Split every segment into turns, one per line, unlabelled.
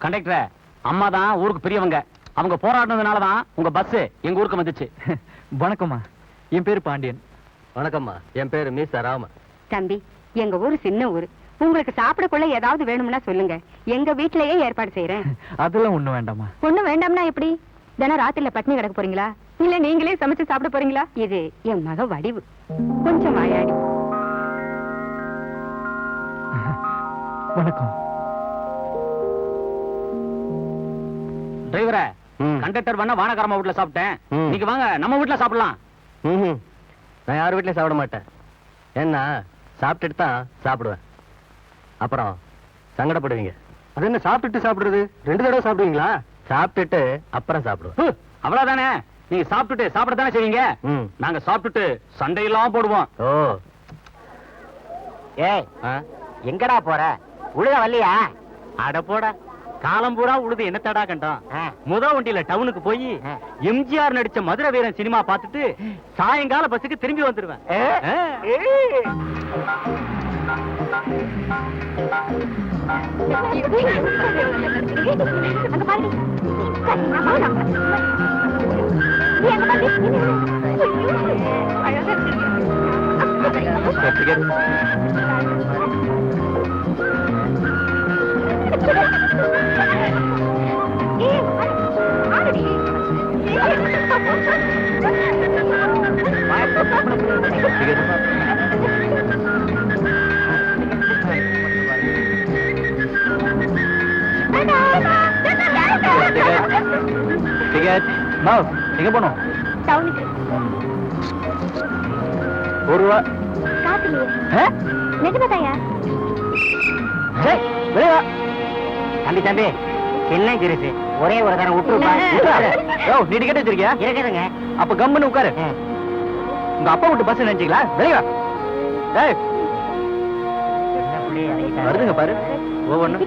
Conductor, அம்மா தான் ஊருக்கு பெரியவங்க. அவங்க போராடினதுனாலதான் உங்க பஸ் எங்க ஊருக்கு வந்துச்சு.
வணக்கம்மா, என் பேரு பாண்டியன்.
வணக்கம்மா, என் பேரு மீச ராம.
தம்பி, எங்க ஊரு சின்ன ஊரு. உங்களுக்கு சாப்பிடக்குள்ள ஏதாவது வேணும்னா சொல்லுங்க, எங்க வீட்லயே ஏற்பாடு செய்யறேன்.
அதெல்லாம் ஒண்ணும் வேண்டாமா.
ஒண்ணும் வேண்டாம்னா எப்படி? தினம் ராத்திரில பட்னி கிடக்க போறீங்களா, இல்ல நீங்களே சமைச்சு சாப்பிட போறீங்களா? இது என் மக வடிவு, கொஞ்சம் வாயாடி.
வணக்கம்.
டிரைவரே, கண்டக்டர் பண்ண வானகாரமா வீட்டுல சாப்பிட்டேன். நீங்க வாங்க நம்ம வீட்டுல சாப்பிடலாம்.
நான் யார் வீட்லயும் சாப்பிட மாட்டேன். ஏன்னா சாப்பிட்டுட்டு தான் சாப்பிடுவேன். அப்புறம் சங்கடப்படுவீங்க.
அது என்ன சாப்பிட்டுட்டு சாப்பிடுறது? 2 தடவை சாப்பிடுவீங்களா?
சாப்பிட்டுட்டு அப்புறம் சாப்பிடுவேன்.
அவ்வளவுதானே. நீங்க சாப்பிட்டுட்டு சாப்பிடத்தானே செய்வீங்க. நாங்க சாப்பிட்டுட்டு சண்டையெல்லாம் போடுவோம்.
ஓ,
ஏய், எங்கடா போற? உழுத வரலையா? அட போட, காலம் பூரா உழுது என்ன தடா கண்டோம். முத வண்டியில டவுனுக்கு போய் எம்ஜிஆர் நடிச்ச மதுரை வீரன் சினிமா பார்த்துட்டு சாயங்கால பஸ்ஸுக்கு திரும்பி வந்துருவேன்.
எங்க போனோம்?
டவுனுக்கு.
₹1.
நிஜமாதாயா?
தம்பி தம்பி, என்ன ஜெருசு ஒரே ஒரு தரம் விட்டுருப்பா.
நீ டிக்கெட் வச்சிருக்கியா?
இருக்குதுங்க.
அப்ப கம்முன்னு உட்காரு. உங்க அப்பா விட்டு பஸ் நினைச்சீங்களா? வெளியா வருதுங்க பாரு. ஒவ்வொன்னும்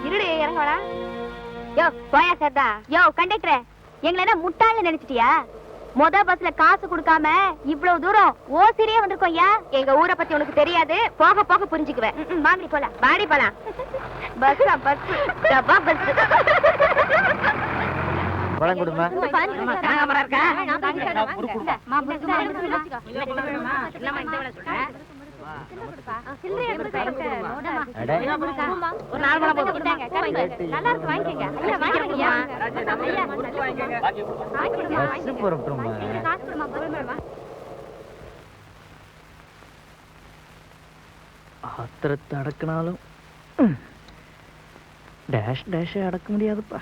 இருடே, இறங்கடா. யோ போயா சர்தா. யோ கண்டக்டர், எங்களை என்ன முட்டாள்னு நினைச்சிட்டியா? மொத பஸ்ல காசு கொடுக்காம இவ்வளவு தூரம் ஓசிரியே வந்திருக்கோம். எங்க ஊரை பத்தி உனக்கு தெரியாது, போக போக புரிஞ்சுக்குவேன். வாங்கி போலாம், வாடி போலாம். பஸ் பஸ் டப்பா பஸ்.
பழம் கொடுமா. ஆத்திரத்தை அடக்கினாலும் டேஷ் டேஷ் அடக்க முடியாதுப்பா.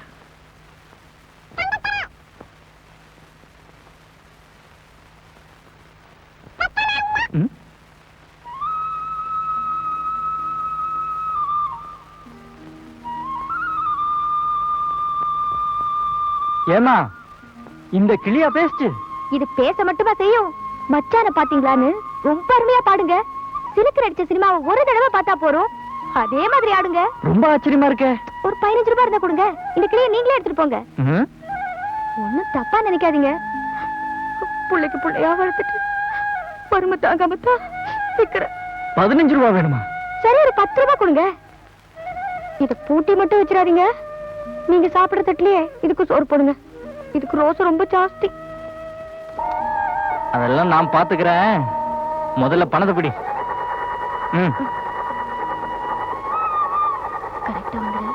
ஏமா, இந்த கிளியா பேசுச்சு?
இது பேச மட்டுமா செய்யும்? மச்சான பாத்தீங்களான்னு ரொம்ப அருமையா பாடுங்க. சிலுக்கு நடிச்ச சினிமாவை ஒரு தடவை பார்த்தா போறோம், அதே மாதிரி ஆடுங்க.
ரொம்ப ஆச்சரியமா இருக்கே.
ஒரு 15 ரூபாய் இருந்தா கொடுங்க, இந்த கிளியை நீங்களே எடுத்துட்டு போங்க. ஒண்ணும் தப்பா நினைக்காதீங்க. புள்ளைக்கு புள்ளையா வளர்த்துட்டு பரும தாங்காமத்தான் விக்கிறேன்.
15 ரூபாய் வேணுமா?
சரி, ஒரு 10 ரூபாய் கொடுங்க. இத பூட்டி மட்டும் வச்சிடாதீங்க. நீங்க சாப்பிடுற தட்டுலயே இதுக்கு சோறு போடுங்க. இதுக்கு ரோஸ் ரொம்ப ஜாஸ்தி.
அதெல்லாம் நான் பாத்துக்கிறேன். முதல்ல பணத்தை பிடி.
கரெக்டா வந்துரு.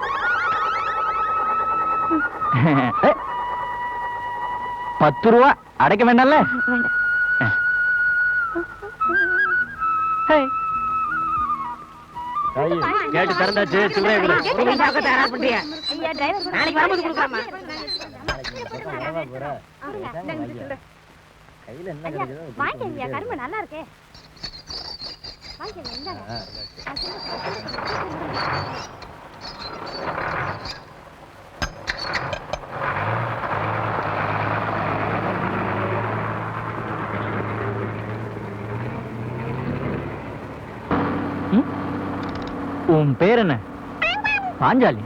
10 ரூபா அடைக்க வேண்டாம்ல?
கேட்டு திறந்தாச்சு. சில்லறை கொடு.
கரும்பு நல்லா இருக்கே.
உன் பேர் என்ன? பாஞ்சாலி.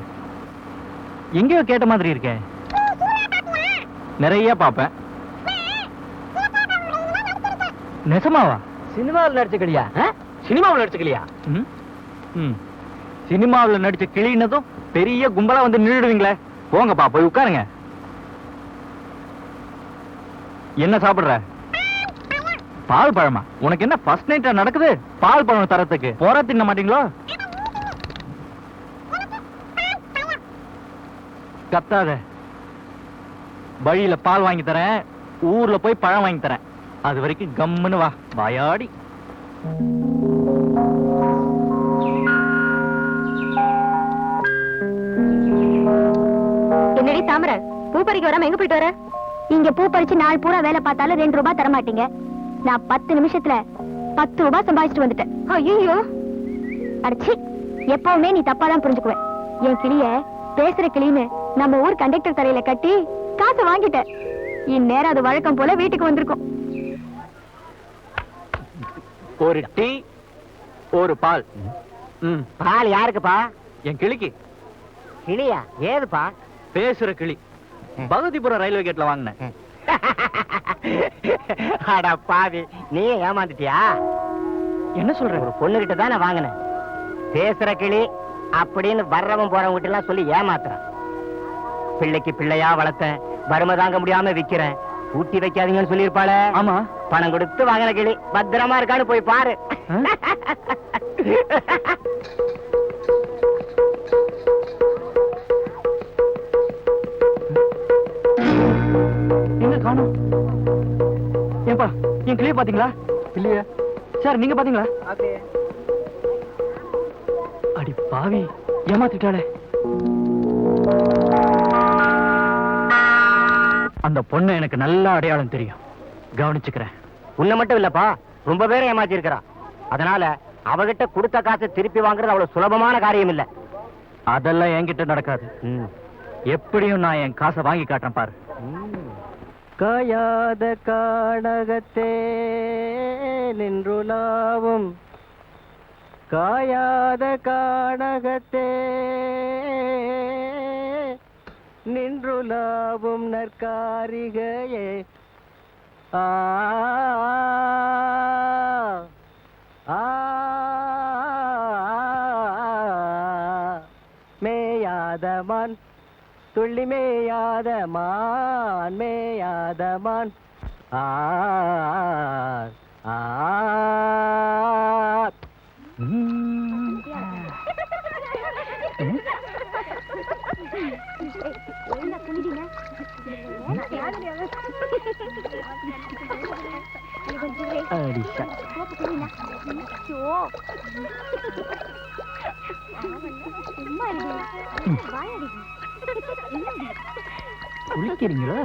எங்கேயோ கேட்ட மாதிரி இருக்கே. நிறைய பாப்பேன். நெசமாவா?
சினிமாவில் நடிச்சுக்கலையா? சினிமாவில் நடிச்சுக்கலையா?
சினிமாவுல நடிச்ச கிளினதும் பெரிய கும்பலா வந்து நின்றுடுவீங்களே. போங்கப்பா, போய் உட்காருங்க. என்ன சாப்பிடுற? பால் பழமா? உனக்கு என்ன ஃபர்ஸ்ட் நைட்டா நடக்குது பால் பழம் தரத்துக்கு? போற தின்ன மாட்டீங்களோ? கத்தாத. வழியில பால் வாங்கி தரேன், ஊர்ல போய் பழம் வாங்கி தரேன். அது வரைக்கும் கம்முன்னு வா வாயாடி.
என்னடி தாமர, பூ பறிக்க வராம எங்க போயிட்டு வர? இங்க பூ பறிச்சு நாள் பூரா வேலை பார்த்தாலும் 2 ரூபாய் தர மாட்டீங்க. நான் 10 நிமிஷத்துல 10 ரூபாய் சம்பாதிச்சுட்டு வந்துட்டேன். ஐயோ அடச்சி, எப்பவுமே நீ தப்பாதான் புரிஞ்சுக்குவேன். என் கிளிய பேசுற கிளின்னு நம்ம ஊர் கண்டக்டர் தலையில கட்டி காசை வாங்கிட்டேன். இந்நேரம் அது வழக்கம் போல வீட்டுக்கு வந்திருக்கும்.
ஒரு டீ, ஒரு பால்.
பால் யாருக்குப்பா?
என் கிளிக்கு.
கிளியா? ஏதுப்பா?
பேசுற கிளி. பகவதிபுரம் ரயில்வே கேட்ல வாங்கினேன்.
அட பாவி, நீ ஏமாந்துட்டியா?
என்ன சொல்ற?
ஒரு பொண்ணுகிட்ட தானே வாங்கினேன். பேசுற கிளி அப்படின்னு வர்றவன் போறவங்க எல்லாம் சொல்லி ஏமாத்துறான். பிள்ளைக்கு பிள்ளையா வளர்த்தேன், வறுமை தாங்க முடியாம விக்கிறேன், ஊட்டி வைக்காதீங்கன்னு சொல்லியிருப்பாளே.
ஆமா.
பணம் கொடுத்து வாங்கின கிளி பத்திரமா இருக்கான்னு போய் பாரு.
எங்க காணோம்? ஏப்பா, என் கிளிய பாத்தீங்களா? இல்லையா சார், நீங்க பாத்தீங்களா? அடி பாவி, ஏமாத்திட்டாளே. அந்த பொண்ணு எனக்கு நல்ல அடையாளம் தெரியும், கவனிச்சுக்கிறேன்.
உன்னை மட்டும் இல்லப்பா, ரொம்ப பேரை ஏமாத்தி இருக்கிறா. அதனால அவகிட்ட கொடுத்த காசை திருப்பி வாங்குறது அவ்வளவு சுலபமான காரியம் இல்ல.
அதெல்லாம் என்கிட்ட நடக்காது. எப்படியும் நான் என் காசை வாங்கி காட்டுறேன் பாரு.
காயாத காடகத்தே நின்றுலாவும், காயாத காடகத்தே நின்றுலாவும் நற்காரிகையே. ஆ ஆ மேயாதமான் துள்ளி மேயாத மான், மேயாத மான். ஆ ஆ
குளிக்கிறீங்களா?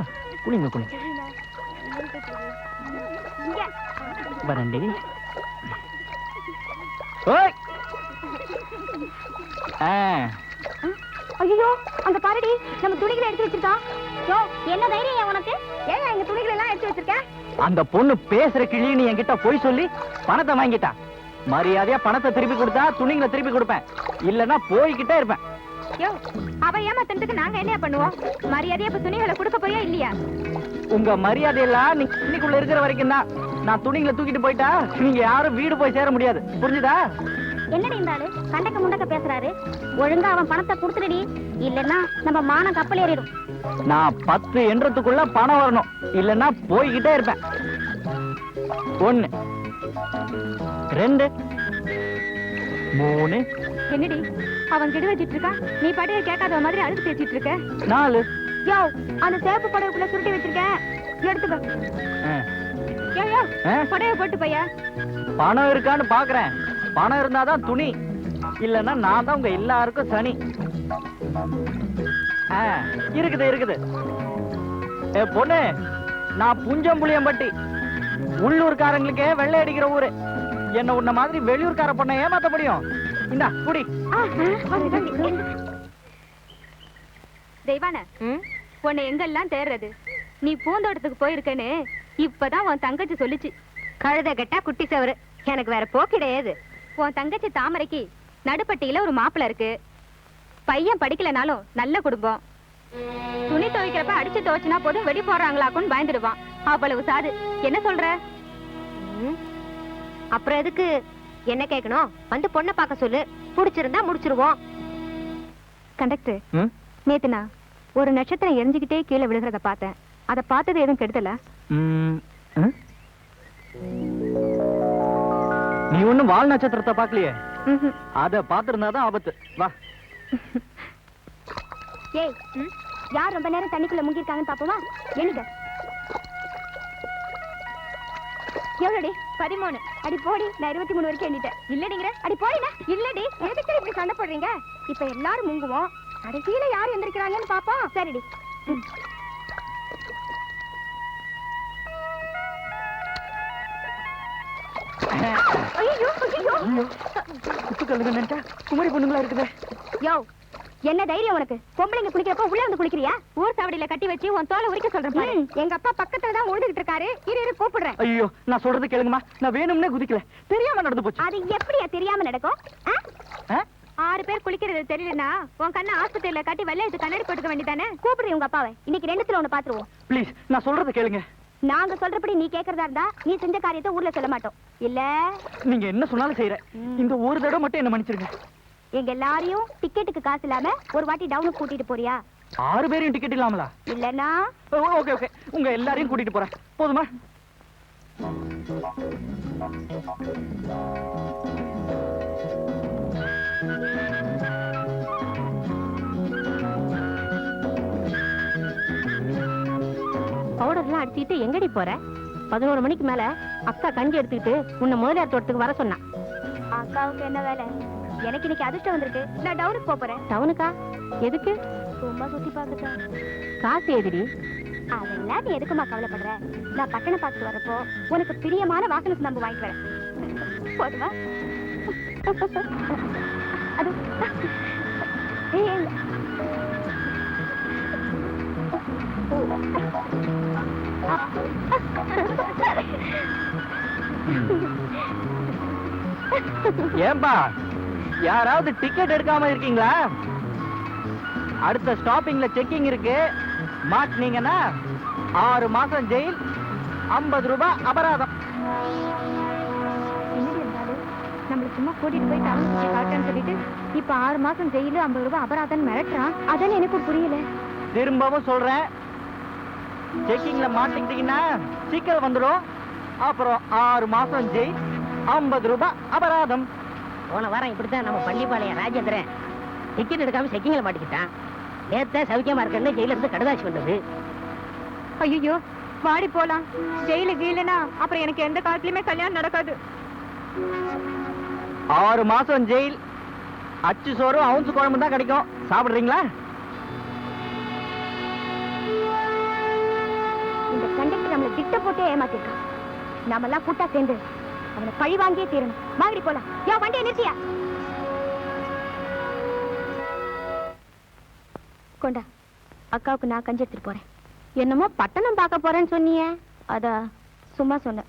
குளிங்க குளிங்க. வரண்டி.
ஐயோ, அங்க பாருடி, நம்ம துணிகளை எடுத்து வச்சிருக்கான். யோ, என்ன தைரியம் உனக்கு? ஏன் எங்க துணிகளை எல்லாம் எடுத்து வச்சிருக்க?
அந்த பொண்ணு பேசுற கிளின்னு என்கிட்ட போய் சொல்லி பணத்தை வாங்கிட்டா. மரியாதையா பணத்தை திருப்பி கொடுத்தா துணிங்களை திருப்பி கொடுப்பேன், இல்லன்னா போய்கிட்டே இருப்பேன்.
யோ, அவ ஏமாத்தனத்துக்கு நாங்க என்ன பண்ணுவோம்? மரியாதையா இப்ப துணிகளை கொடுக்க போயா இல்லையா?
உங்க மரியாதை எல்லாம் இன்னைக்குள்ள இருக்கிற வரைக்கும் தான். நான் துணிங்களை தூக்கிட்டு போயிட்டா நீங்க யாரும் வீடு போய் சேர முடியாது, புரிஞ்சுதா?
என்னடி இருந்தாலு கண்டக்க முண்டக்க பேசுறாரு? ஒழுங்கா அவன் பணத்தை கொடுத்துடுடி, இல்லன்னா நம்ம மானம் கப்பல் ஏறிடும்.
நான் 10 எண்ணத்துக்குள்ள பணம் வரணும், இல்லன்னா போய்கிட்டே இருப்பேன். 1 2 3.
என்னடி அவன் கிட்ட வச்சிட்டு இருக்கா? நீ பாட்டிய கேட்காத மாதிரி அழுது பேசிட்டு இருக்க.
4.
யோ, அந்த சேப்பு புடவைக்குள்ள சுருட்டி வச்சிருக்கேன், எடுத்துக்க. யோ யோ, புடவை போட்டு பையா.
பணம் இருக்கான்னு பாக்குறேன். பணம் இருந்தாதான் துணி, இல்லன்னா நான் தான் உங்க எல்லாருக்கும் சனி. இருக்குது இருக்குது. பொண்ணு, நான் புஞ்சம்புளியம்பட்டி, உள்ளூர்காரங்களுக்கே வெள்ளை அடிக்கிற ஊரு. என்ன உன்ன மாதிரி வெளியூர்கார பொண்ணை ஏமாத்த முடியும்? இந்தா குடி.
தெய்வான, உன்னை எங்கெல்லாம் தேடுறது? நீ பூந்தோட்டத்துக்கு போயிருக்கேன்னு இப்பதான் உன் தங்கச்சி சொல்லிச்சு. கழுத கட்டா குட்டி சவரு, எனக்கு வேற போ கிடையாது. உன் தங்கச்சி தாமரைக்கு நடுப்பட்டியில ஒரு மாப்பிள்ள இருக்கு. பையன் படிக்கலனாலும் நல்ல குடும்பம். துணி துவைக்கிறப்ப அடிச்சு துவைச்சுனா போதும் வெடி போடுறாங்களாக்குன்னு பயந்துடுவான். அவ்வளவு சாது. என்ன சொல்ற? அப்புறம் எதுக்கு என்ன கேட்கணும்? வந்து பொண்ணை பார்க்க சொல்லு. புடிச்சிருந்தா முடிச்சிருவோம். கண்டக்டர், நேத்து நான் ஒரு நட்சத்திரம் எரிஞ்சுக்கிட்டே கீழே விழுகிறத பார்த்தேன். அதை பார்த்தது எதுவும் கெடுதல?
நீ ஒண்ணும் வால் நட்சத்திரத்தை பாக்கலையே. அத பாத்திருந்தாதான் ஆபத்து. வா.
ஏய், யார் ரொம்ப நேரம் தண்ணிக்குள்ள முங்கிருக்காங்கன்னு பாப்போமா? எண்ணுங்க. எவ்வளோடி? 13. அடி போடி, நான் 23 வரைக்கும் எண்ணிட்டேன். இல்லடிங்கிற? அடி போடினா. இல்லடி, எதுக்கு இப்படி சண்டை போடுறீங்க? இப்ப எல்லாரும் முங்குவோம், கடைசியில யார் எந்திரிக்கிறாங்கன்னு பாப்போம். சரிடி. ஐயோ ஐயோ,
குத்து கல்லுங்க நினைச்சா குமரி பொண்ணுங்களா இருக்குது.
யோ, என்ன தைரியம் உனக்கு? பொம்பளைங்க குளிக்கிறப்ப உள்ள வந்து குளிக்கிறியா? ஊர் சாவடியில கட்டி வச்சு உன் தோலை உரிக்க சொல்றேன் பாரு. எங்க அப்பா பக்கத்துல தான் உழுதுகிட்டு இருக்காரு. இரு கூப்பிடுறேன்.
ஐயோ, நான் சொல்றது கேளுங்கம்மா. நான் வேணும்னே குதிக்கல, தெரியாம நடந்து போச்சு.
அது எப்படியா தெரியாம நடக்கும்? 6 பேர் குளிக்கிறது தெரியலனா உன் கண்ணை ஆஸ்பத்திரியில கட்டி வெள்ளை எடுத்து கண்ணாடி போட்டுக்க வேண்டியதானே? கூப்பிடுறீ உங்க அப்பாவை. இன்னைக்கு 2த்துல ஒண்ணு பாத்துருவோம்.
ப்ளீஸ், நான் சொல்றது கேளுங்க.
நாங்க சொல்றபடி நீ கேக்குறதா இருந்தா நீ செஞ்ச காரியத்தை ஊர்ல சொல்ல மாட்டோம். இல்ல
நீங்க என்ன சொன்னாலும் செய்யறேன். இந்த ஒரு தடவை மட்டும் என்ன மன்னிச்சிருங்க.
எங்க எல்லாரையும் டிக்கெட்டுக்கு காசு இல்லாம ஒரு வாட்டி டவுனுக்கு கூட்டிட்டு போறியா?
6 பேரையும் டிக்கெட் இல்லாமலா?
இல்லனா
ஓகே ஓகே, உங்க எல்லாரையும் கூட்டிட்டு போறேன். போதுமா?
பவுடர்லாம் அடிச்சுட்டு எங்கடி போற? 11 மணிக்கு மேல அக்கா கஞ்சி எடுத்துக்கிட்டு உன்னை முதலியார் தோட்டத்துக்கு வர சொன்னா. அக்காவுக்கு என்ன வேலை? எனக்கு இன்னைக்கு அதிர்ஷ்டம் வந்திருக்கு. நான் டவுனுக்கு போறேன். டவுனுக்கா? எதுக்கு? சும்மா சுத்தி பார்க்கறேன். காசு எதுடி? அதெல்லாம் நீ எதுக்குமா கவலைப்படுற? நான் பட்டணம் பார்த்து வரப்போ உனக்கு பிரியமான வாசனை நம்ம வாங்கிட்டு வரேன். போதுமா? அது
ஏன்பா, யாராவது டிக்கெட் எடுக்காம இருக்கீங்களா? அடுத்த ஸ்டாப்பிங்ல செக்கிங் இருக்கு. மாட்டினீங்கன்னா 6 மாசம் ஜெயில், 50 ரூபாய் அபராதம்.
நம்மள சும்மா கூட்டிட்டு போய் டவுன் சுத்தி காட்டுன்னு சொல்லிட்டு இப்ப 6 மாசம் ஜெயிலு, 50 ரூபாய் அபராதம் மிரட்டுறான். அதான் எனக்கு புரியல.
திரும்பவும் சொல்றேன், செக்கிங்ல மாட்டிக்கிட்டீங்கன்னா சீக்கிரம் வந்துடும். அப்புறம் 6 மாசம் ஜெயில், 50 ரூபாய் அபராதம்.
போன வாரம் இப்படித்தான் நம்ம பள்ளிப்பாளையம் ராஜேந்திரன் டிக்கெட் எடுக்காம செக்கிங்ல மாட்டிக்கிட்டான். நேத்த சௌக்கியமா இருக்கன்னு ஜெயில இருந்து கடுதாசி வந்தது.
ஐயோ, வாடி போலாம். ஜெயிலுக்கு இல்லனா அப்புறம் எனக்கு எந்த காலத்துலயுமே கல்யாணம் நடக்காது.
6 மாசம் ஜெயில், அச்சு சோறும் அவுன்ஸ் குழம்பு தான் கிடைக்கும். சாப்பிடுறீங்களா?
இந்த கண்டக்டர் நம்மள திட்ட போட்டே ஏமாத்திருக்கான். நாமெல்லாம் கூட்டா சேர்ந்து அவனை பழி வாங்கியே தீரணும். வாங்கி போலாம். யோ, வண்டியை நிறுத்தியா? கொண்டா, அக்காவுக்கு நான் கஞ்சி எடுத்துட்டு போறேன். என்னமோ பட்டணம் பார்க்க போறேன்னு சொன்னியே, அத சும்மா சொன்ன.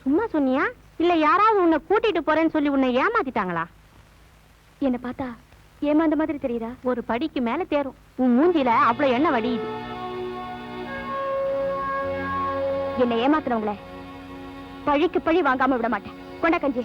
சும்மா சொன்னியா இல்ல யாராவது உன்னை கூட்டிட்டு போறேன்னு சொல்லி உன்னை ஏமாத்திட்டாங்களா? என்ன பார்த்தா ஏமாந்த மாதிரி தெரியுதா? ஒரு படிக்கு மேல தேரும். உன் மூஞ்சில அவ்வளவு எண்ணெய் வடியுது. என்னை ஏமாத்துறவங்கள பழிக்கு பழி வாங்காம விட மாட்டேன். கொண்டா கஞ்சி.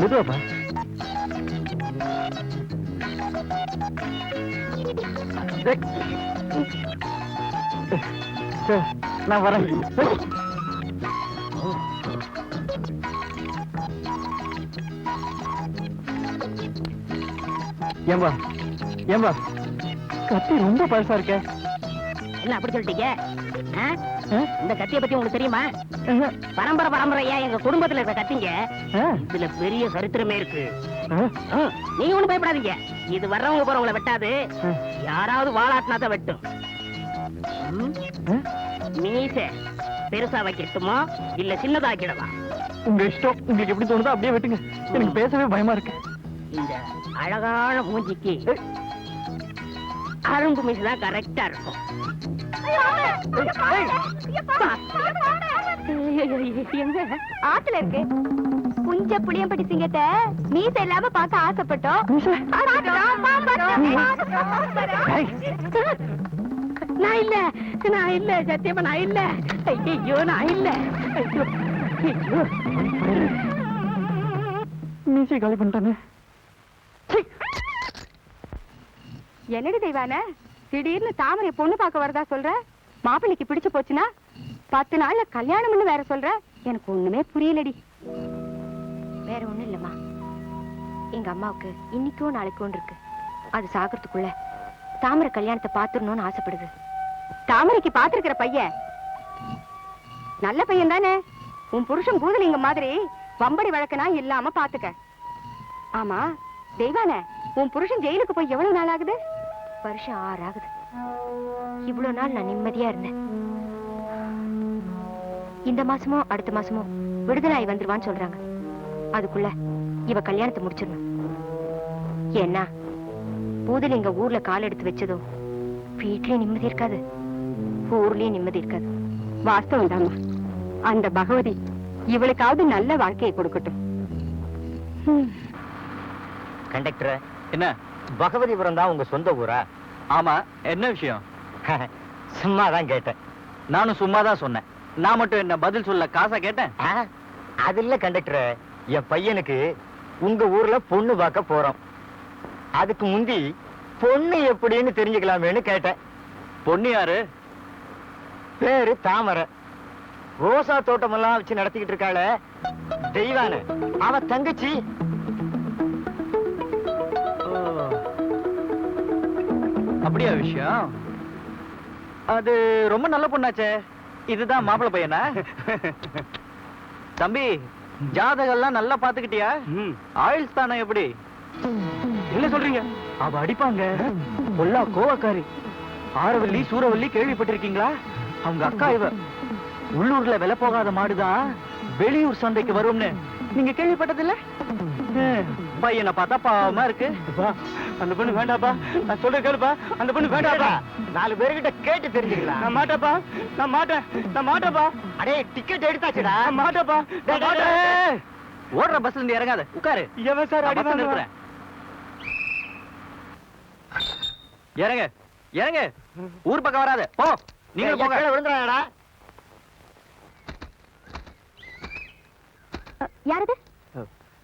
மெதுவாப்பா. நான் வரேன். ஏம்பா ஏம்பா, கத்தி ரொம்ப பழசா இருக்க.
என்ன அப்படி சொல்லிட்டீங்க? இந்த கத்தியை பத்தி உங்களுக்கு தெரியுமா? பரம்பரை பரம்பரையா எங்க குடும்பத்துல இருக்க கத்திங்க. இதுல பெரிய சரித்திரமே இருக்கு. நீங்க ஒண்ணும் பயப்படாதீங்க. இது வர்றவங்க போறவங்களை வெட்டாது. யாராவது வாளாட்டினா தான் வெட்டும். மீச பெருசா வைக்கட்டுமா இல்ல சின்னதாக்கிடவா?
உங்க இஷ்டம், உங்களுக்கு எப்படி தோணுதோ அப்படியே வெட்டுங்க. எனக்கு பேசவே பயமா இருக்கு.
இந்த அழகான மூஞ்சிக்கு அரும்பு மீசை தான் கரெக்டா இருக்கும். எங்க
ஆத்துல இருக்கு. புஞ்ச புளியம்பட்டி சிங்கத்தை மீசை இல்லாம பார்க்க ஆசைப்பட்டோம்.
நான் இல்ல, நான் இல்ல, சத்தியமா நான் இல்ல. ஐயோ நான் இல்ல. ஐயோ ஐயோ.
மீசை காலி பண்ணிட்டானே.
என்னடி தெய்வான திடீர்னு தாமரை பொண்ணு பார்க்க வரதா சொல்ற? மாப்பிள்ளைக்கு பிடிச்சு போச்சுன்னா 10 நாள்ல கல்யாணம்னு வேற சொல்ற? எனக்கு ஒண்ணுமே புரியலடி. வேற ஒண்ணும் இல்லம்மா, எங்க அம்மாவுக்கு இன்னைக்கோ நாளைக்கோ இருக்கு. அது சாகிறதுக்குள்ள தாமரை கல்யாணத்தை பாத்துடணும்னு ஆசைப்படுது. தாமரைக்கு பாத்துருக்கிற பையன் நல்ல பையன் தானே. உன் புருஷன் பூதலிங்க மாதிரி வம்படி வழக்கனா இல்லாம பாத்துக்க. ஆமா தெய்வான, உன் புருஷன் ஜெயிலுக்கு போய் எவ்வளவு நாள் ஆகுது? வருஷம் 6 ஆகுது. இவ்வளவு நாள் நான் நிம்மதியா இருந்தேன். இந்த மாசமோ அடுத்த மாசமோ விடுதலாய் வந்துருவான்னு சொல்றாங்க. அதுக்குள்ள இவ கல்யாணத்தை முடிச்சிடணும். ஏன்னா பூதலிங்க ஊர்ல கால் எடுத்து வச்சதோ வீட்லயும் நிம்மதி இருக்காது, ஊர்லயும் நிம்மதி இருக்காது. வாஸ்தவம் தாமா. அந்த பகவதி இவளுக்காவது நல்ல வாழ்க்கையை கொடுக்கட்டும்.
கண்டக்டர்,
என்ன?
பகவதிபுரம் தான் உங்க சொந்த ஊரா?
ஆமா, என்ன விஷயம்?
சும்மா தான் கேட்டேன்.
நானும் சும்மா தான் சொன்னேன். நான் மட்டும் என்ன பதில் சொல்ல காசா கேட்டேன்?
அது இல்ல கண்டக்டர், என் பையனுக்கு உங்க ஊர்ல பொண்ணு பார்க்க போறோம். அதுக்கு முந்தி பொண்ணு எப்படின்னு தெரிஞ்சுக்கலாமேன்னு கேட்டேன்.
பொண்ணு யாரு?
பேரு தாமரை. ரோசா தோட்டமெல்லாம் வச்சு நடத்திக்கிட்டு இருக்காள தெய்வான, அவ தங்கச்சி.
அப்படியா விஷயம்? அது ரொம்ப நல்ல பொண்ணாச்சே. இதுதான் மாப்பிள்ளை பையனா? தம்பி, ஜாதகம்லாம் நல்லா பாத்துக்கிட்டியா? ஆயுள் ஸ்தானம் எப்படி? என்ன சொல்றீங்க? அவ அடிப்பாங்க. பொல்லா கோவக்காரி. ஆரவல்லி சூரவல்லி கேள்விப்பட்டிருக்கீங்களா? அவங்க அக்கா இவ. உள்ளூர்ல விலை போகாத மாடுதான் வெளியூர் சந்தைக்கு வரும்னு நீங்க கேள்விப்பட்டதில்ல? பையனை பார்த்தா பாவமா இருக்கு. அந்த பொண்ணு வேண்டாப்பா, நான் சொல்ற கேளுப்பா. அந்த பொண்ணு வேண்டாப்பா.
4 பேர்கிட்ட கேட்டு தெரிஞ்சுக்கலாம்.
நான் மாட்டேப்பா, நான் மாட்டேன், நான் மாட்டேப்பா.
அடே டிக்கெட் எடுத்தாச்சுடா.
நான் மாட்டேப்பா, நான் மாட்டேன். ஓடுற பஸ்ல இருந்து இறங்காத, உட்காரு. எவன் சார் அடி வாங்குறேன்? இறங்க, இறங்க. ஊர் பக்கம் வராத, போ. நீங்க போங்க.
விழுந்துறாடா.
யாரது?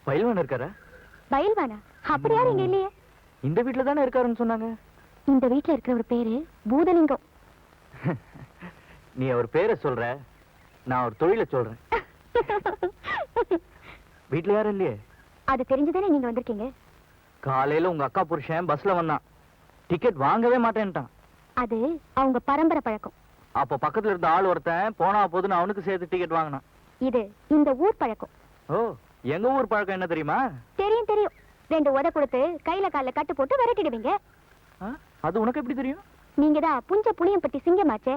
பயில்வான் இருக்காரா?
பயில்வானா? அப்படி யாரும் இங்க இல்லையே.
இந்த வீட்டுல தானே இருக்காருன்னு சொன்னாங்க.
இந்த வீட்டுல இருக்கிற ஒரு பேரு பூதலிங்கம்.
நீ அவர் பேரை சொல்ற, நான் ஒரு தொழிலை சொல்றேன். வீட்டுல யாரும் இல்லையே?
அது தெரிஞ்சுதானே நீங்க வந்திருக்கீங்க.
காலையில உங்க அக்கா புருஷன் பஸ்ல வந்தான். டிக்கெட் வாங்கவே மாட்டேன்ட்டான்.
அது அவங்க பரம்பரை பழக்கம்.
அப்ப பக்கத்துல இருந்த ஆள் ஒருத்தன் போனா போதுன்னு அவனுக்கு சேர்த்து டிக்கெட் வாங்கினான்.
இது இந்த ஊர் பழக்கம்.
ஓ, எங்க ஊர் பழக்கம் என்ன தெரியுமா?
தெரியும் தெரியும். 2 உதை கொடுத்து கையில கால கட்டு போட்டு விரட்டிடுவீங்க.
அது உனக்கு எப்படி தெரியும்?
நீங்க தான் புஞ்ச புளியம்பட்டி சிங்கமாச்சே.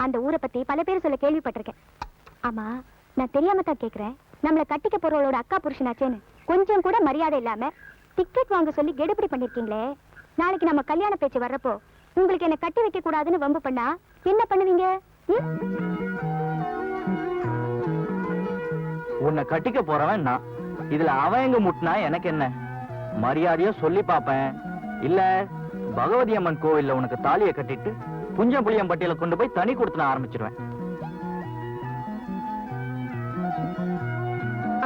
அந்த ஊரை பத்தி பல பேர் சொல்ல கேள்விப்பட்டிருக்கேன். ஆமா, நான் தெரியாம தான் கேக்குறேன். நம்மள கட்டிக்க போறவளோட அக்கா புருஷனாச்சேன்னு கொஞ்சம் கூட மரியாதை இல்லாம டிக்கெட் வாங்க சொல்லி கெடுபிடி பண்ணிருக்கீங்களே. நாளைக்கு நம்ம கல்யாண பேச்சு வர்றப்போ உங்களுக்கு என்ன கட்டி வைக்க கூடாதுன்னு வம்பு பண்ணா என்ன பண்ணுவீங்க?
உன்னை கட்டிக்க போறவன் நான். இதுல அவன் எங்க முட்டினா எனக்கு என்ன? மரியாதையா சொல்லி பாப்பேன். இல்ல பகவதி அம்மன் கோவில்ல உனக்கு தாலியை கட்டிட்டு புஞ்சம் புளியம் பட்டியல கொண்டு போய் தனி கொடுத்து நான் ஆரம்பிச்சிருவேன்.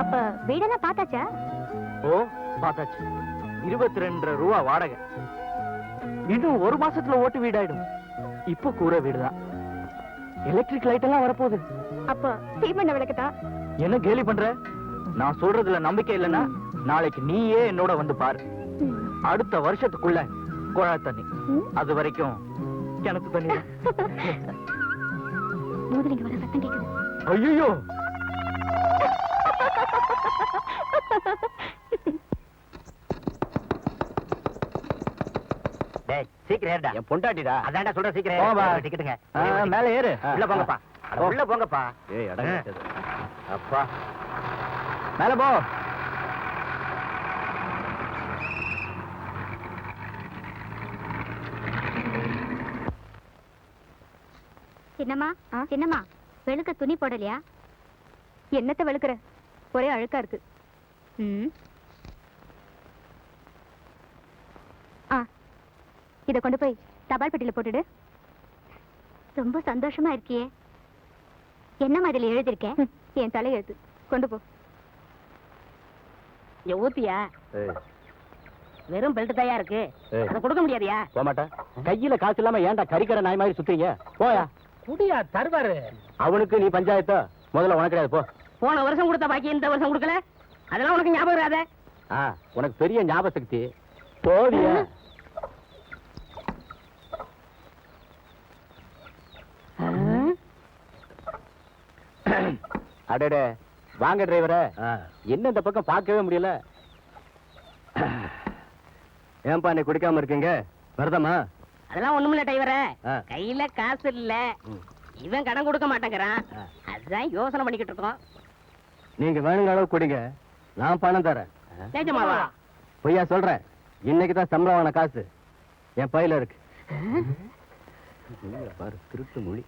அப்ப வீடெல்லாம் பார்த்தாச்சா?
ஓ, பார்த்தாச்சு. 22 ரூபா வாடகை. இன்னும் 1 மாசத்துல ஓட்டு வீடாயிடும். இப்ப கூரை வீடுதான். எலக்ட்ரிக் லைட் எல்லாம் வரப்போகுது.
அப்ப சீமண்ண விளக்குதான்.
என்ன கேலி பண்ற? நான் சொல்றதுல நம்பிக்கை இல்லைன்னா நாளைக்கு நீயே என்னோட வந்து பாரு. அடுத்த வருஷத்துக்குள்ள குழாய் தண்ணி, அது வரைக்கும் கிணத்து தண்ணி.
மூதலிங்க வர சத்தம் கேக்குது.
ஐயோ,
டேய் சீக்கிரம் ஏறுடா.
என் பொண்டாட்டிடா.
அதான்டா சொல்ற, சீக்கிரம்
போவா.
ஏறு. டிக்கெட்டுங்க.
மேல ஏறு.
உள்ள போங்கப்பா. அட, உள்ள போங்கப்பா.
ஏய், அடங்க.
அப்பா மேல போ.
சின்னம்மா சின்னம்மா, வெளுக்க துணி போடலையா? என்னத்தை வெளுக்குற, ஒரே அழுக்கா இருக்கு. இத கொண்டு போய் தபால் பெட்டியில போட்டுடு. ரொம்ப சந்தோஷமா இருக்கியே. என்னம்மா இதுல எழுதிருக்கேன்? என் தலையெழுத்து. கொண்டு போ.
ஊத்தியா? வெறும் பெல்ட் தயா இருக்கு, அதை கொடுக்க முடியாதியா?
போக மாட்டேன். கையில காசு இல்லாம ஏன்டா கறிக்கடை நாய் மாதிரி சுத்துறீங்க? போயா.
குடியா தருவாரு.
அவனுக்கு நீ பஞ்சாயத்தா, முதல்ல உனக்கு கிடையாது. போ.
போன வருஷம் கொடுத்த பாக்கி இந்த வருஷம் கொடுக்கல, அதெல்லாம் உனக்கு ஞாபகம் வராத.
உனக்கு பெரிய ஞாபக சக்தி. போவியா? அடடே, வாங்க டிரைவரே. என்ன இந்த பக்கம் பார்க்கவே முடியல. ஏன்பா நீ குடிக்காம இருக்கீங்க? வருதமா?
அதெல்லாம் ஒண்ணுமில்ல டிரைவரே, கையில காசு இல்ல, இவன் கடன் கொடுக்க மாட்டேங்கிறான், அதுதான் யோசனை பண்ணிக்கிட்டு இருக்கோம்.
நீங்க வேணுங்க அளவு குடிங்க, நான் பணம் தரேன்.
நிஜமாவா?
பொய்யா சொல்றேன். இன்னைக்கு தான் சம்பளமான காசு என் பையில இருக்கு. பாரு, திருட்டு மொழி.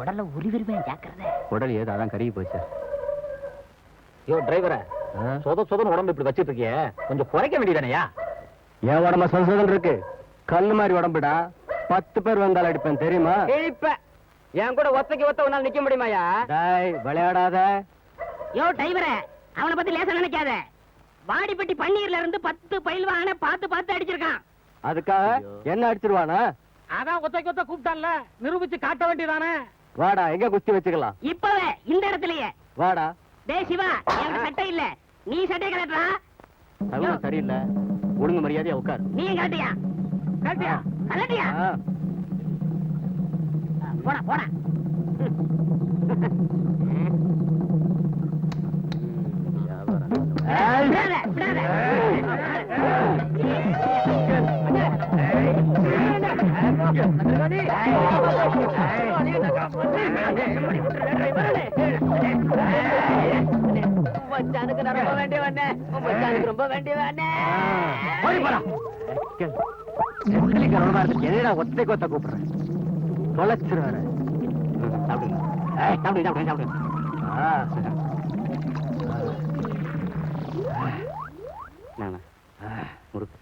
உடல்ல உருவிருவேன், ஜாக்கிரதை.
உடல் ஏதோ அதான் கருகி போச்சு. யோ டிரைவர, சொதன்னு உடம்பு இப்படி வச்சிட்டு இருக்கிய, கொஞ்சம் குறைக்க வேண்டியதானயா? என் உடம்பு சொதன்னு இருக்கு, கல்லு மாதிரி உடம்புடா. 10 பேர் வந்தாலும் அடிப்பேன் தெரியுமா? என் கூட ஒத்தைக்கு ஒத்த உன்னால நிக்க முடியுமாயா? விளையாடாத.
யோ டிரைவரே, அவனை பத்தி லேசா நினைக்காத. வாடிப்பட்டி பன்னீர்ல இருந்து 10 பயில்வான பார்த்து அடிச்சிருக்கான்.
அதுக்காக என்ன அடிச்சிருவானா?
அதான் ஒத்தைக்கு ஒத்த கூப்பிட்டான்ல, நிரூபிச்சு காட்ட வேண்டியதானே.
வாடா, எங்க குஸ்தி வச்சுக்கலாம்.
இப்பவே இந்த இடத்துலயே
வாடா.
டேய் சிவா, எனக்கு சட்டை இல்ல, நீ சட்டை கலட்டா.
அதெல்லாம் சரியில்லை, ஒழுங்கு மரியாதையா உட்கார்.
நீ கலட்டியா?
கட்டியா
கலட்டியா? போடா போடா. விடாத, விடாத. மச்சானுக்கு நான் ரொம்ப வேண்டிய வண்ணே, மச்சானுக்கு ரொம்ப வேண்டிய வண்ணே.
என்னடா ஒத்தை கொத்த கூப்பிடுறேன், தொலைச்சிருவேன். சாப்பிடுங்க, சாப்பிடுங்க, சாப்பிடுங்க, சாப்பிடுங்க. முறுக்கு.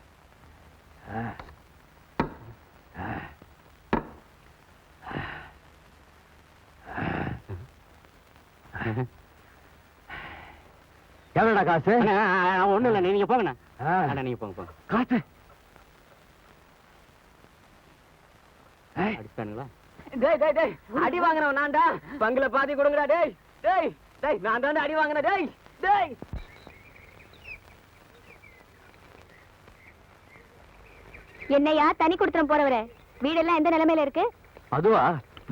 எவ்வளோடா காசு? ஒண்ணும் இல்லை, நீங்க போங்கண்ணா. நீங்க போங்க போங்க. காசு அடிச்சானுங்களா?
அடி வாங்கினவன் நான்டா, பங்குல பாதி கொடுங்கடா. டேய் டேய் டேய், நான் தாண்டா அடி வாங்கின. டேய் டேய்,
என்னையா தனி கொடுத்துரும் போறவரே, வீடெல்லாம் எந்த நிலைமையில இருக்கு?
அதுவா,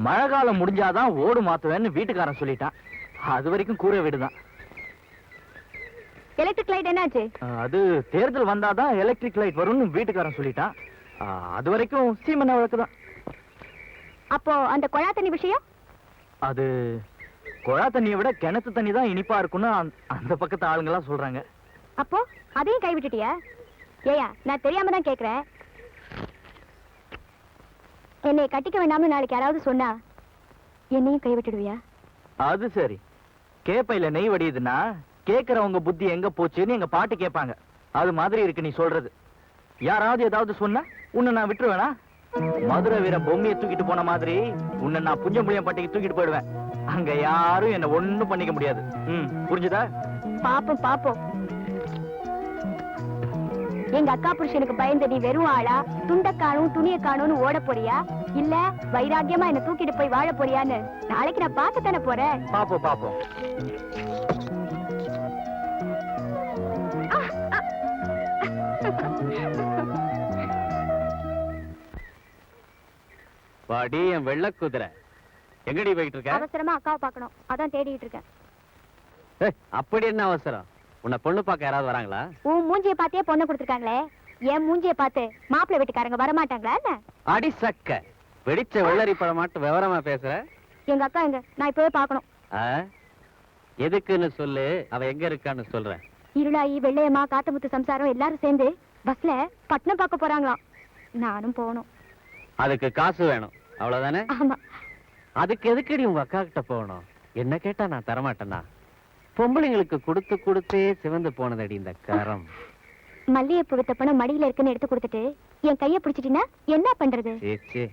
மழை காலம் முடிஞ்சாதான் ஓடு மாத்துவேன்னு வீட்டுக்காரன் சொல்லிட்டான். அது வரைக்கும் கூரை வீடுதான்.
எலக்ட்ரிக் லைட் என்னாச்சு?
அது தேர்தல் வந்தாதான் எலக்ட்ரிக் லைட் வரும்னு வீட்டுக்காரன் சொல்லிட்டான். அது வரைக்கும் சீமெண்ணெய் வழக்குதான்.
அப்போ அந்த குழா தண்ணி விஷயம்?
அது குழா தண்ணியை விட கிணத்து தண்ணி தான் இனிப்பா இருக்கும்னு அந்த பக்கத்து ஆளுங்க எல்லாம் சொல்றாங்க.
அப்போ அதையும் கைவிட்டுட்டியா? ஏயா, நான் தெரியாம தான் கேக்குறேன். என்னை கட்டிக்க வேண்டாம்னு நாளைக்கு யாராவது சொன்னா என்னையும் கைவிட்டுடுவியா?
அது சரி, கேப்பையில நெய் வடியுதுன்னா கேக்குறவங்க புத்தி எங்க போச்சுன்னு எங்க பாட்டு கேட்பாங்க. அது மாதிரி இருக்கு நீ சொல்றது. யாராவது ஏதாவது சொன்னா உன்னை நான் விட்டுருவேனா? மதுரை வீர பொம்மையை தூக்கிட்டு போன மாதிரி உன்னை நான் புஞ்சம்புளியம் பட்டிக்கு தூக்கிட்டு போயிடுவேன். அங்க யாரும் என்ன ஒண்ணும் பண்ணிக்க முடியாது. புரிஞ்சுதா?
பாப்போம் பாப்போம். எங்க அக்கா புருஷனுக்கு பயந்து நீ வெறும் ஆளா, துண்ட காணும் துணிய காணும்னு ஓட போறியா, இல்ல வைராக்கியமா என்ன தூக்கிட்டு போய் வாழ போறியான்னு நாளைக்கு நான் பார்க்கத்தானே போறேன்.
பாப்போம் பாப்போம்.
வாடி என் வெள்ள குதிரை, எங்கடி போயிட்டு இருக்க?
அவசரமா அக்காவை பார்க்கணும், அதான் தேடிட்டு இருக்கேன்.
அப்படி என்ன அவசரம்? உன்னை பொண்ணு பார்க்க யாராவது வராங்களா?
உன் மூஞ்சிய பார்த்தே பொண்ணு கொடுத்துருக்காங்களே, என் மூஞ்சிய பார்த்து மாப்பிள்ளை வீட்டுக்காரங்க வரமாட்டாங்களா என்ன?
அடி சக்க வெடிச்ச வெள்ளரி பழம் மாட்டு விவரமா பேசுற.
எங்க அக்கா எங்க? நான் இப்பவே பார்க்கணும்.
எதுக்குன்னு சொல்லு, அவ எங்க இருக்கான்னு சொல்றேன்.
இருளாயி வெள்ளையம்மா காத்தமுத்து சம்சாரம் எல்லாரும் சேர்ந்து பஸ்ல பட்னம் பார்க்க போறாங்களாம். நானும் போகணும்.
அதுக்கு காசு வேணும், அவ்வளவுதானே?
ஆமா.
அதுக்கு எதுக்கடி உங்க அக்கா கிட்ட போகணும்? என்ன கேட்டா நான் தரமாட்டேனா? பொம்பளைங்களுக்கு கொடுத்து கொடுத்தே சிவந்து போனதடி இந்த கரம்.
மல்லிகைப்பூ வித்த பணம் மடியில இருக்குன்னு எடுத்து கொடுத்துட்டு என் கைய பிடிச்சிட்டீங்கன்னா என்ன பண்றது?
சேச்சே,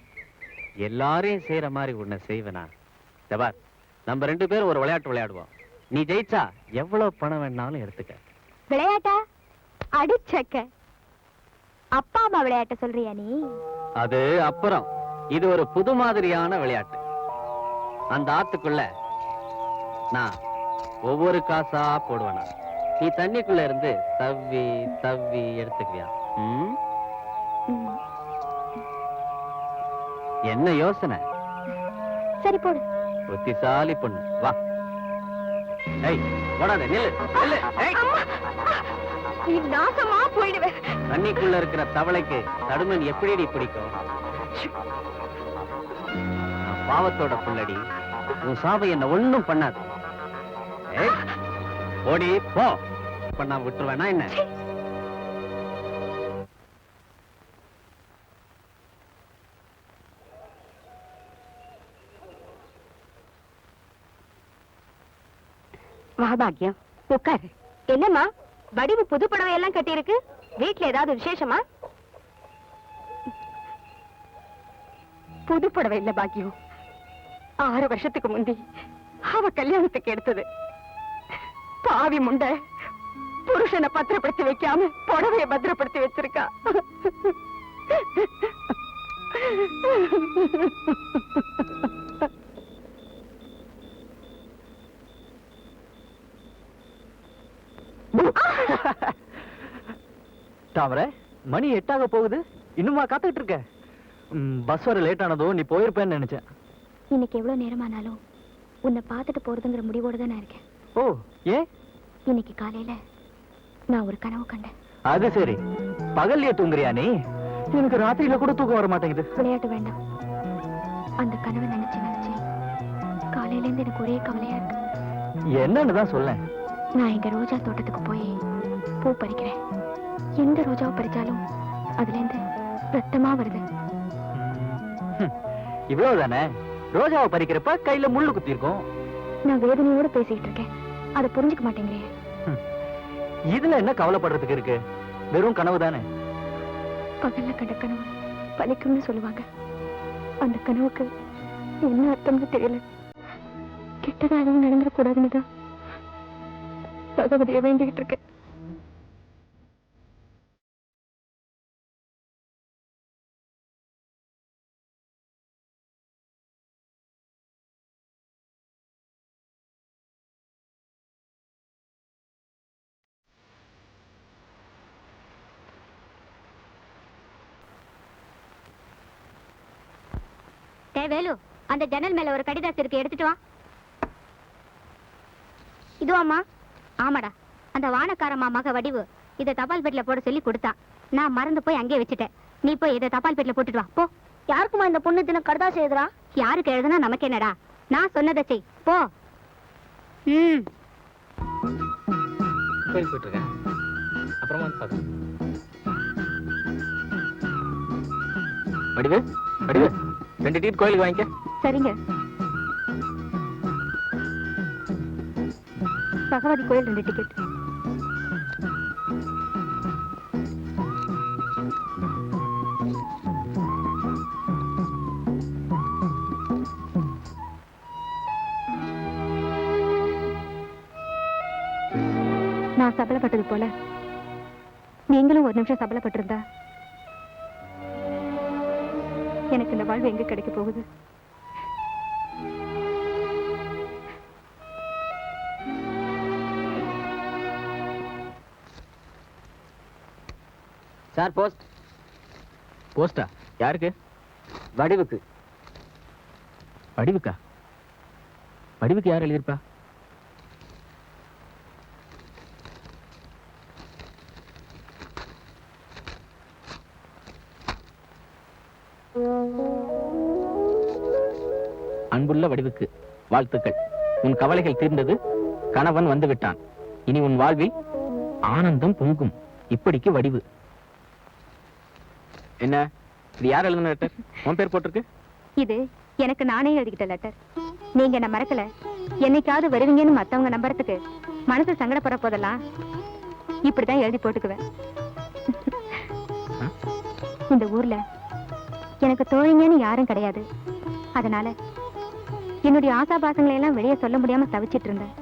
எல்லாரையும் செய்யற மாதிரி உன்னை செய்வேனா? தபார், நம்ம 2 பேரும் ஒரு விளையாட்டு விளையாடுவோம். நீ ஜெயிச்சா எவ்வளவு பணம் வேணாலும் எடுத்துக்க.
விளையாட்டா? அடிச்சக்க. அப்பா அம்மா விளையாட்ட சொல்றியா நீ?
அது அப்புறம். இது ஒரு புது மாதிரியான விளையாட்டு. அந்த ஆத்துக்குள்ள நான் ஒவ்வொரு காசா போடுவேனா, நீ தண்ணிக்குள்ள இருந்து தவ்வி தவ்வி எடுத்துக்குவியா? என்ன யோசனை?
சரி போடு.
புத்திசாலி பொண்ணு, வா. ஏய், ஓடாத, நில்லு நில்லு. ஏய்,
நீ நாசமா போயிடுவே.
தண்ணிக்குள்ள இருக்கிற தவளைக்கு தடுமன் எப்படிடி பிடிக்கும்? நான் பாவத்தோட புள்ளடி, உன் சாபை என்ன ஒண்ணும் பண்ணாது. ஏய், ஓடி போ. பண்ணா விட்டுருவேனா என்ன?
வா பாக்கியம், உட்காரு. என்னம்மா, வடிவு புது புடவை எல்லாம் கட்டி இருக்கு. வீட்டுல ஏதாவது விசேஷமா? புது புடவை இல்ல பாக்கியம், 6 வருஷத்துக்கு முந்தி அவ கல்யாணத்துக்கு எடுத்தது. பாவி முண்ட புருஷனை பத்திரப்படுத்தி வைக்காம புடவைய பத்திரப்படுத்தி வச்சிருக்கா.
தாமரை, மணி 8 போகுது, இன்னுமா காத்துக்கிட்டு இருக்க? பஸ் வர லேட் ஆனதும் நீ போயிருப்பேன்னு நினைச்சேன்.
இன்னைக்கு எவ்வளவு நேரமானாலும் உன்னை பார்த்துட்டு போறதுங்கிற முடிவோட தான் நான் இருக்கேன்.
ஓ, ஏன்?
இன்னைக்கு காலையில நான் ஒரு கனவு கண்டேன்.
அது சரி, பகல்லையே தூங்குறியா நீ? எனக்கு ராத்திரியில கூட தூக்கம் வர மாட்டேங்குது.
விளையாட்டு வேண்டாம். அந்த கனவை நினைச்சு நினைச்சு காலையில இருந்து எனக்கு ஒரே கவலையா இருக்கு.
என்னன்னு தான் சொல்ல.
நான் எங்க ரோஜா தோட்டத்துக்கு போய் பூ பறிக்கிறேன். எந்த ரோஜாவை பறிச்சாலும் அதுல இருந்து ரத்தமா வருது.
இவ்வளவுதானே? ரோஜாவை பறிக்கிறப்ப கையில முள்ளு குத்தி இருக்கும்.
நான் வேதனையோட பேசிட்டு இருக்கேன், அதை புரிஞ்சுக்க மாட்டேங்கிறேன்.
இதுல என்ன கவலைப்படுறதுக்கு இருக்கு? வெறும் கனவு தானே.
பகல்ல கண்ட கனவு பலிக்கும்னு சொல்லுவாங்க. அந்த கனவுக்கு என்ன அர்த்தம்னு தெரியல. கிட்டதா எதுவும் நடந்துடக்கூடாதுன்னு தான் பகவதியை வேண்டிக்கிட்டு இருக்கேன். வேலு, அந்த ஜன்னல் மேல ஒரு கடிதாசு இருக்கு, எடுத்துட்டு வா. இதுவாமா? ஆமாடா, அந்த வானக்காரம்மா மக வடிவு இதை தபால் பெட்டில போட சொல்லி கொடுத்தா. நான் மறந்து போய் அங்கே வச்சுட்டேன். நீ போய் இதை தபால் பெட்டில போட்டுட்டு வா, போ. யாருக்குமா இந்த பொண்ணு தின கடிதாசு எழுதுறா? யாருக்கு எழுதுனா நமக்கு என்னடா? நான் சொன்னதை செய், போ.
கோயில் போயிட்டு இருக்கேன், அப்புறமா வந்து பாத்து. வடிவு, வடிவு, 2 டிக்கெட் கோயிலுக்கு வாங்கிக்க.
சரிங்க. பகவதி கோயில் 2 டிக்கெட். நான் சபலப்பட்டது போல நீங்களும் ஒரு நிமிஷம் சபலப்பட்டிருந்தா எனக்கு இந்த வாழ்வு எங்க கிடைக்க போகுது?
Sir, post.
போஸ்டா? யாருக்கு?
வடிவுக்கு.
வடிவுக்கா? வடிவுக்கு யார் எழுதியிருப்பா?
அன்புள்ள வடிவுக்கு வாழ்த்துக்கள். உன் கவலைகள் தீர்ந்தது. கணவன் வந்து விட்டான். இனி உன் வாழ்வில் ஆனந்தம் பொங்கும். இப்படிக்கு வடிவு. என்ன இது யார் எழுதின லெட்டர்? உன் பேர் போட்டிருக்கு.
இது எனக்கு நானே எழுதிக்கிட்ட லெட்டர். நீங்க என்ன மறக்கல. என்னைக்காவது வருவீங்கன்னு மத்தவங்க நம்புறதுக்கு மனசு சங்கடப்படுற போதெல்லாம் இப்படிதான் எழுதி போட்டுக்குவேன். இந்த ஊர்ல எனக்கு தோழிங்கன்னு யாரும் கிடையாது. அதனால என்னுடைய ஆசாபாசங்களை எல்லாம் வெளியே சொல்ல முடியாம தவிச்சிட்டு இருந்தேன்.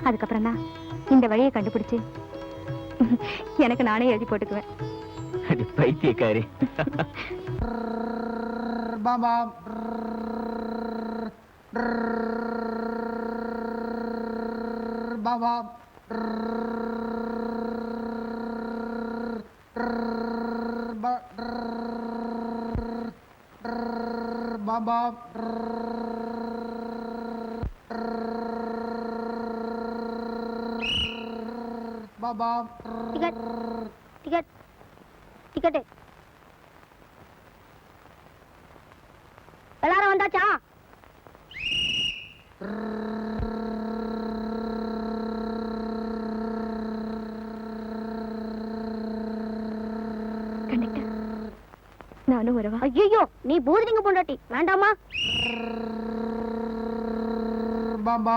அதுக்கப்புறம் தான் இந்த வழியை கண்டுபிடிச்சு எனக்கு நானே எழுதி போட்டுக்குவேன்.
பைத்தியக்காரி.
Baba Baba Baba Baba
ticket ticket ticket எல்லாரும் வந்தாச்சா? கண்டக்டர், நானும் வரவா? ஐயோ, நீ பூதலிங்க பொண்டாட்டி, வேண்டாமா?
பாபா